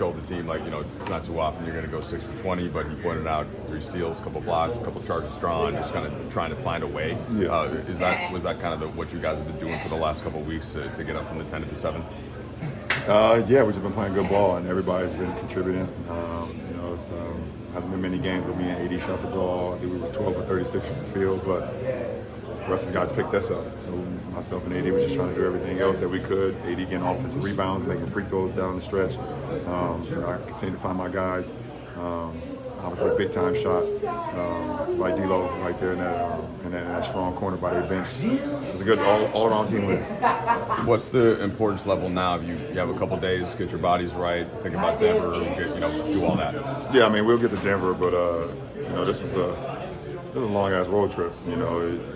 told the team, like, it's not too often you're going to go 6 for 20, but he pointed out 3 steals, a couple blocks, a couple charges drawn, just kind of trying to find a way. Yeah. Was that kind of what you guys have been doing for the last couple of weeks to get up from the 10 to the 7? Yeah, we've just been playing good ball, and everybody's been contributing. It's hasn't been many games where me and AD shot the ball. I think we were 12 or 36 from the field, but the rest of the guys picked us up. So myself and AD were just trying to do everything else that we could. AD getting offensive rebounds, making free throws down the stretch. I continue to find my guys. Obviously, a big-time shot by D'Lo right there in that strong corner by their bench. It's a good all-around team win. What's the importance level now? You have a couple days, get your bodies right, think about Denver, do all that. Yeah, I mean, we'll get to Denver, but this was a long-ass road trip. You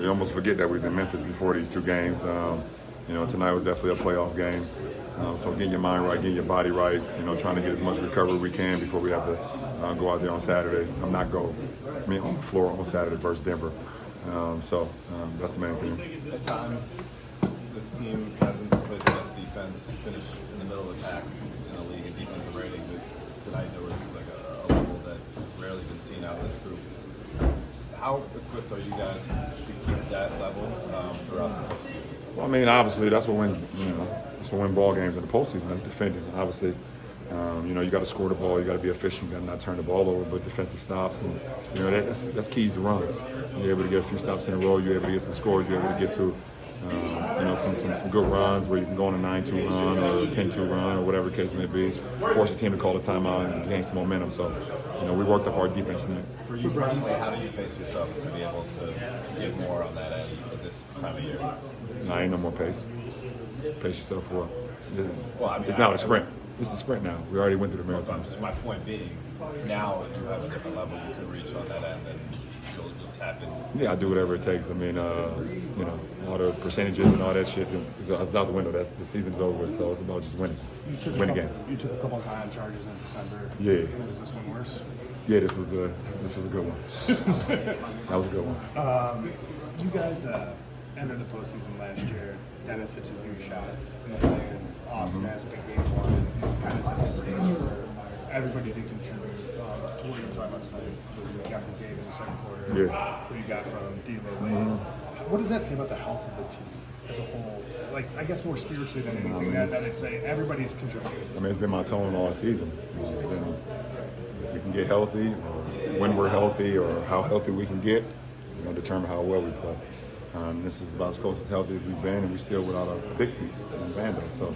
almost forget that we was in Memphis before these 2 games. Tonight was definitely a playoff game. So getting your mind right, getting your body right, trying to get as much recovery we can before we have to go out there on Saturday. On the floor on Saturday versus Denver. That's the main thing. At times, this team hasn't played the best defense, finished in the middle of the pack in the league in defensive rating. But tonight there was like a level that rarely been seen out of this group. How equipped are you guys to keep that level throughout the postseason? Well, I mean, obviously that's what win ball games in the postseason. That's defending. Obviously, you got to score the ball. You got to be efficient. You got to not turn the ball over, but defensive stops, and that's keys to runs. You're able to get a few stops in a row. You're able to get some scores. You're able to get to some good runs where you can go on a 9-2 run or a 10-2 run or whatever the case may be. Force the team to call a timeout and gain some momentum. So, we worked up our defense tonight. For you personally, how do you pace yourself to be able to get more on that end at this time of year? No, ain't no more pace. Pace yourself for Well, it's now a sprint. It's a sprint now. We already went through the marathon. My point being, now you have a different level you can reach on that end, and you'll tap in. Yeah, I do whatever it takes. I mean, all the percentages and all that shit is out the window. The season's over with, so it's about just winning. Win a game. You took a couple Zion charges in December. Yeah. Was this one worse? Yeah, this was a good one. That was a good one. You guys entered the postseason last year. Dennis hits a huge shot, and Austin has a big game one, and kind of sets the stage for everybody to contribute to what you're talking about tonight. What you got from Gabe in the second quarter, what you got from D'Lo late. What does that say about the health of the team as a whole? Like, I guess more spiritually than anything, that it's say everybody's contributing. I mean, it's been my tone all season. It's just been, if we can get healthy, or when we're healthy, or how healthy we can get, determine how well we play. This is about as close as healthy as we've been, and we're still without a big piece in Vando. So,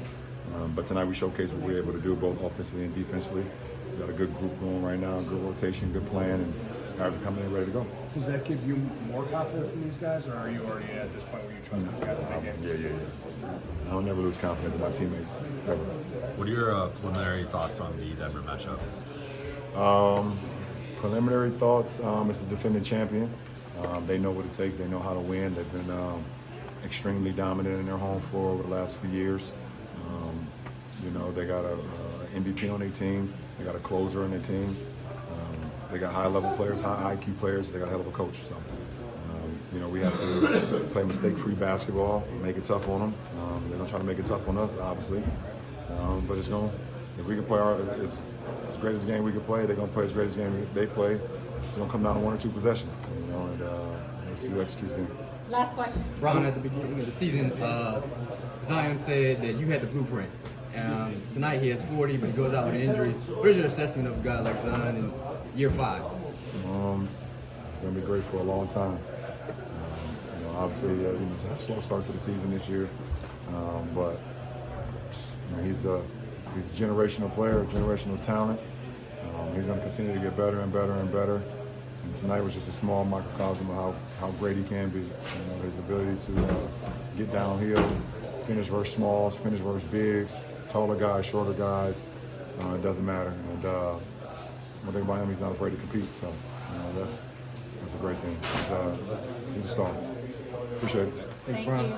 but tonight we showcased what we're able to do both offensively and defensively. We've got a good group going right now, good rotation, good plan, and guys are coming in ready to go. Does that give you more confidence in these guys, or are you already at this point where you trust these guys in big games? Yeah. I'll never lose confidence in my teammates, ever. What are your preliminary thoughts on the Denver matchup? Preliminary thoughts, it's a defending champion. They know what it takes. They know how to win. They've been extremely dominant in their home floor over the last few years. They got a MVP on their team. They got a closer on their team. They got high-level players, high IQ players. They got a hell of a coach. So, we have to play mistake-free basketball, make it tough on them. They're going to try to make it tough on us, obviously. But if we can play as great as a game we can play, they're going to play as great as a game they play. It's going to come down to 1 or 2 possessions, and we'll see who executes them. Last question. Ron, at the beginning of the season, Zion said that you had the blueprint. Tonight he has 40, but he goes out with an injury. What is your assessment of a guy like Zion in year 5? It's going to be great for a long time. Obviously, he had a slow start to the season this year, but he's a generational player, a generational talent. He's going to continue to get better and better and better. And tonight was just a small microcosm of how great he can be. His ability to get downhill, finish versus smalls, finish versus bigs, taller guys, shorter guys. It doesn't matter. And one thing about him, he's not afraid to compete. So that's a great thing. He's a star. Appreciate it. Thanks, Ron.